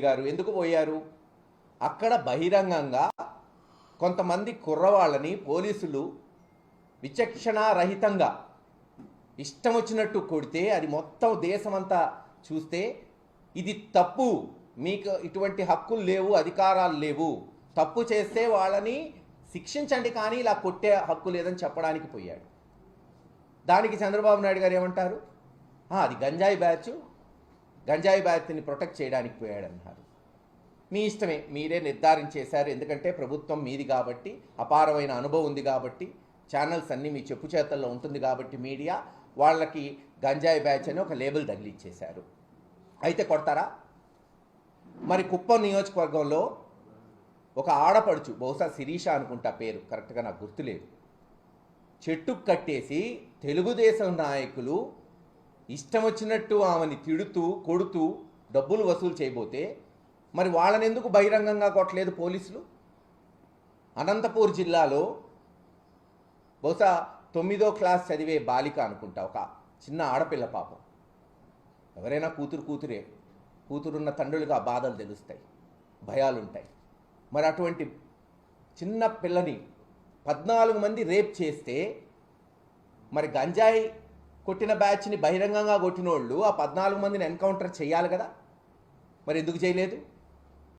గారు ఎందుకు పోయారు? అక్కడ బహిరంగంగా కొంతమంది కుర్రవాళ్ళని పోలీసులు విచక్షణారహితంగా ఇష్టం వచ్చినట్టు కొడితే అది మొత్తం దేశమంతా చూస్తే ఇది తప్పు, మీకు ఇటువంటి హక్కులు లేవు, అధికారాలు లేవు, తప్పు చేస్తే వాళ్ళని శిక్షించండి కానీ ఇలా కొట్టే హక్కు లేదని చెప్పడానికి పోయాడు. దానికి చంద్రబాబు నాయుడు గారు ఏమంటారు? అది గంజాయి బ్యాచ్ని ప్రొటెక్ట్ చేయడానికి పోయాడన్నారు. మీ ఇష్టమే, మీరే నిర్ధారించేశారు. ఎందుకంటే ప్రభుత్వం మీది కాబట్టి, అపారమైన అనుభవం ఉంది కాబట్టి, ఛానల్స్ అన్నీ మీ చెప్పు చేతల్లో ఉంటుంది కాబట్టి మీడియా వాళ్ళకి గంజాయి బ్యాచ్ అని ఒక లేబుల్ తగిలిచ్చేశారు. అయితే కొడతారా? మరి కుప్పం నియోజకవర్గంలో ఒక ఆడపడుచు, బహుశా శిరీష అనుకుంటా పేరు, కరెక్ట్గా నాకు గుర్తులేదు, చెట్టుకు కట్టేసి తెలుగుదేశం నాయకులు ఇష్టం వచ్చినట్టు ఆమెని తిడుతూ కొడుతూ డబ్బులు వసూలు చేయబోతే మరి వాళ్ళని ఎందుకు బహిరంగంగా కొట్టలేదు పోలీసులు? అనంతపూర్ జిల్లాలో బహుశా 9వ క్లాస్ చదివే బాలిక అనుకుంటా, ఒక చిన్న ఆడపిల్ల పాపం. ఎవరైనా కూతురున్న తండ్రులుగా బాధలు తెలుస్తాయి, భయాలుంటాయి. మరి అటువంటి చిన్న పిల్లని 14 మంది రేప్ చేస్తే మరి గంజాయి కొట్టిన బ్యాచ్ని బహిరంగంగా కొట్టిన వాళ్ళు ఆ 14 మందిని ఎన్కౌంటర్ చేయాలి కదా, మరి ఎందుకు చేయలేదు?